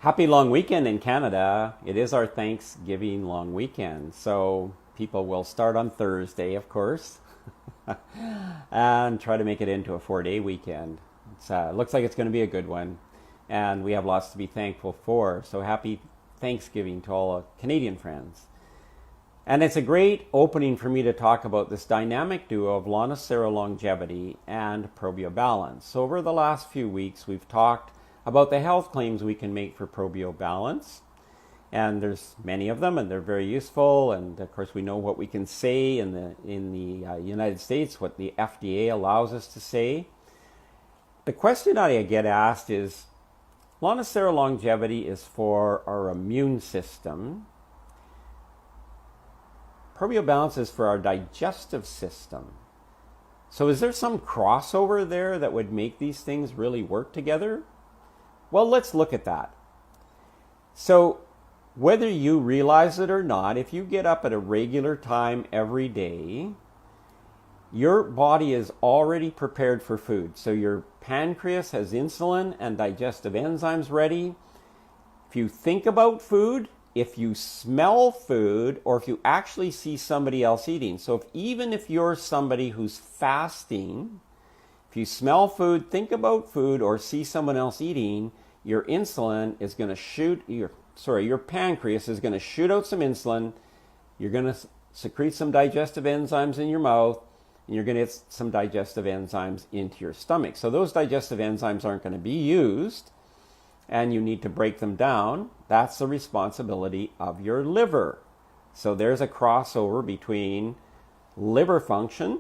Happy long weekend in Canada. It is our Thanksgiving long weekend. So people will start on Thursday, of course, and try to make it into a 4-day weekend. It looks like it's going to be a good one. And we have lots to be thankful for. So happy Thanksgiving to all our Canadian friends. And it's a great opening for me to talk about this dynamic duo of 𝐼'𝐶 longevity and Probio Balance. So over the last few weeks, we've talked about the health claims we can make for Probio Balance. And there's many of them, and they're very useful. And of course, we know what we can say in the United States, what the FDA allows us to say. The question I get asked is, 𝐼'𝐶 longevity is for our immune system. Probio Balance is for our digestive system. So is there some crossover there that would make these things really work together? Well, let's look at that. So whether you realize it or not, if you get up at a regular time every day, your body is already prepared for food. So your pancreas has insulin and digestive enzymes ready. If you think about food, if you smell food, or if you actually see somebody else eating. So even if you're somebody who's fasting, if you smell food, think about food, or see someone else eating, your insulin is going to your pancreas is going to shoot out some insulin. You're going to secrete some digestive enzymes in your mouth, and you're going to get some digestive enzymes into your stomach. So those digestive enzymes aren't going to be used, and you need to break them down. That's the responsibility of your liver. So there's a crossover between liver function,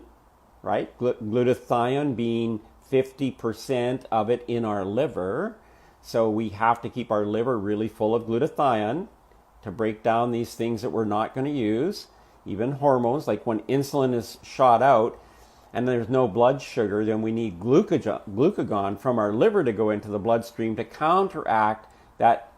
right? Glutathione being 50% of it in our liver. So we have to keep our liver really full of glutathione to break down these things that we're not going to use. Even hormones, like when insulin is shot out and there's no blood sugar, then we need glucagon from our liver to go into the bloodstream to counteract that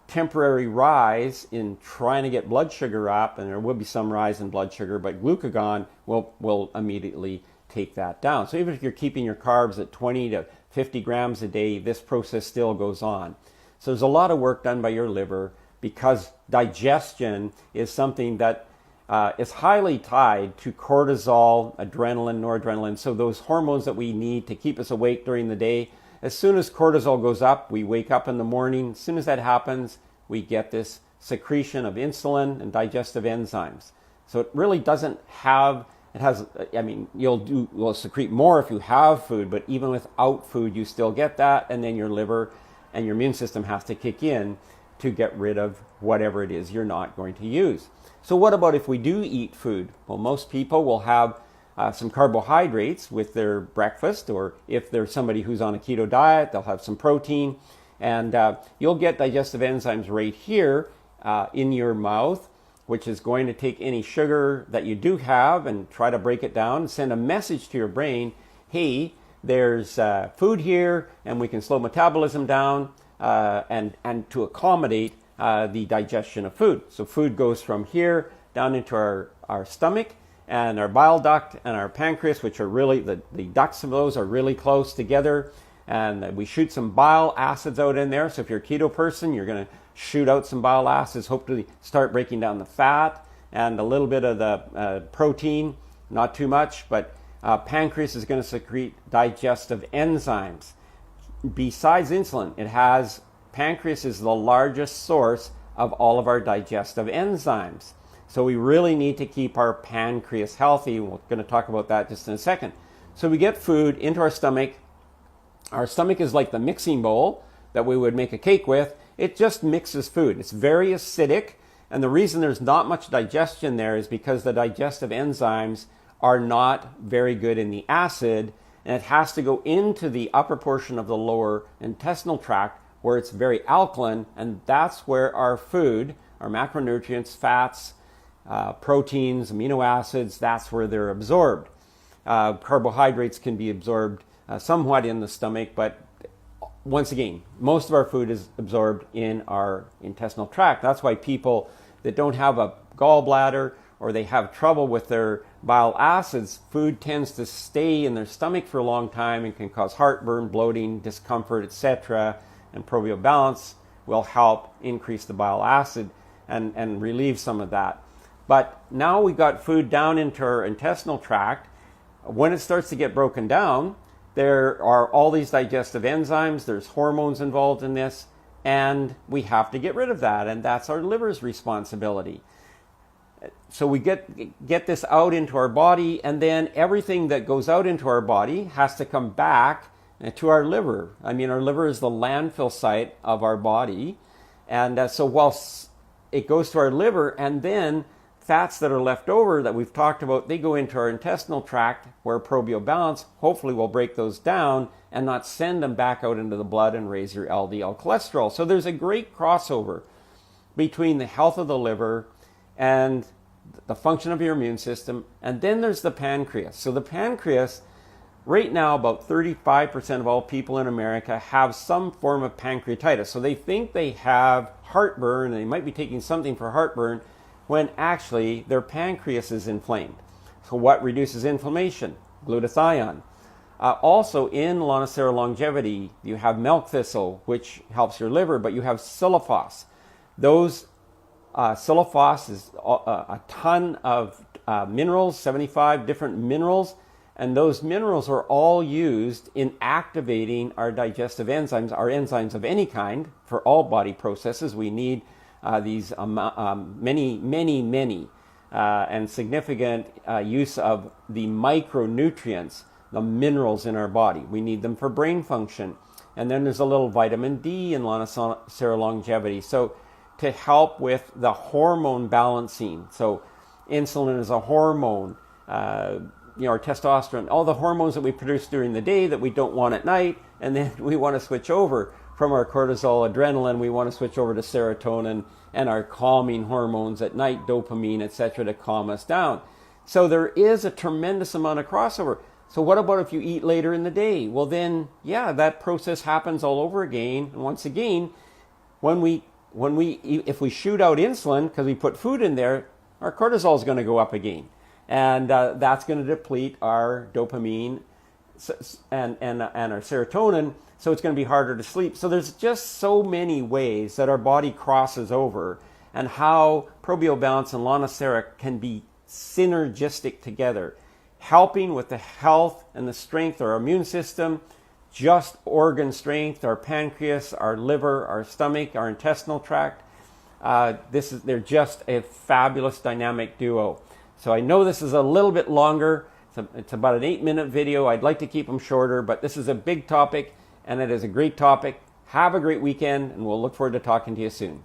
temporary rise in trying to get blood sugar up, and there will be some rise in blood sugar, but glucagon will immediately take that down. So even if you're keeping your carbs at 20 to 50 grams a day, this process still goes on. So there's a lot of work done by your liver, because digestion is something that is highly tied to cortisol, adrenaline, noradrenaline. So those hormones that we need to keep us awake during the day. As soon as cortisol goes up, we wake up in the morning. As soon as that happens, we get this secretion of insulin and digestive enzymes. So it really doesn't have, you'll secrete more if you have food, but even without food, you still get that. And then your liver and your immune system has to kick in to get rid of whatever it is you're not going to use. So what about if we do eat food? Well, most people will have some carbohydrates with their breakfast, or if there's somebody who's on a keto diet, they'll have some protein, and you'll get digestive enzymes right here in your mouth, which is going to take any sugar that you do have and try to break it down and send a message to your brain, hey, there's food here, and we can slow metabolism down and to accommodate the digestion of food. So food goes from here down into our stomach, and our bile duct and our pancreas, which are really, the ducts of those are really close together, and we shoot some bile acids out in there. So if you're a keto person, you're going to shoot out some bile acids, hopefully start breaking down the fat and a little bit of the protein, not too much, but pancreas is going to secrete digestive enzymes. Besides insulin, pancreas is the largest source of all of our digestive enzymes. So we really need to keep our pancreas healthy. We're going to talk about that just in a second. So we get food into our stomach. Our stomach is like the mixing bowl that we would make a cake with. It just mixes food. It's very acidic. And the reason there's not much digestion there is because the digestive enzymes are not very good in the acid. And it has to go into the upper portion of the lower intestinal tract where it's very alkaline. And that's where our food, our macronutrients, fats, proteins, amino acids, that's where they're absorbed. Carbohydrates can be absorbed somewhat in the stomach, but once again, most of our food is absorbed in our intestinal tract. That's why people that don't have a gallbladder or they have trouble with their bile acids, food tends to stay in their stomach for a long time and can cause heartburn, bloating, discomfort, etc. And Probio Balance will help increase the bile acid and relieve some of that. But now we got food down into our intestinal tract. When it starts to get broken down, there are all these digestive enzymes, there's hormones involved in this, and we have to get rid of that, and that's our liver's responsibility. So we get this out into our body, and then everything that goes out into our body has to come back to our liver. I mean, our liver is the landfill site of our body, and so whilst it goes to our liver, and then fats that are left over that we've talked about, they go into our intestinal tract where Probio Balance hopefully will break those down and not send them back out into the blood and raise your LDL cholesterol. So there's a great crossover between the health of the liver and the function of your immune system. And then there's the pancreas. So the pancreas, right now about 35% of all people in America have some form of pancreatitis. So they think they have heartburn, and they might be taking something for heartburn, when actually their pancreas is inflamed. So what reduces inflammation? Glutathione. Also in Lonicera longevity, you have milk thistle, which helps your liver, but you have psilophos. Those psilophos is a ton of minerals, 75 different minerals, and those minerals are all used in activating our digestive enzymes, our enzymes of any kind. For all body processes, we need these many and significant use of the micronutrients, the minerals in our body. We need them for brain function. And then there's a little vitamin D in Lonicera longevity. So to help with the hormone balancing. So insulin is a hormone, our testosterone, all the hormones that we produce during the day that we don't want at night, and then we want to switch over from our cortisol, adrenaline, we want to switch over to serotonin and our calming hormones at night, dopamine, etc., to calm us down. So there is a tremendous amount of crossover. So what about if you eat later in the day? Well then, yeah, that process happens all over again. And once again, if we shoot out insulin because we put food in there, our cortisol is going to go up again. And that's going to deplete our dopamine and our serotonin, so it's going to be harder to sleep. So there's just so many ways that our body crosses over, and how Probio Balance and Lonicera can be synergistic together, helping with the health and the strength of our immune system, just organ strength, our pancreas, our liver, our stomach, our intestinal tract. They're just a fabulous dynamic duo. So I know this is a little bit longer. It's about an 8-minute video. I'd like to keep them shorter, but this is a big topic, and it is a great topic. Have a great weekend, and we'll look forward to talking to you soon.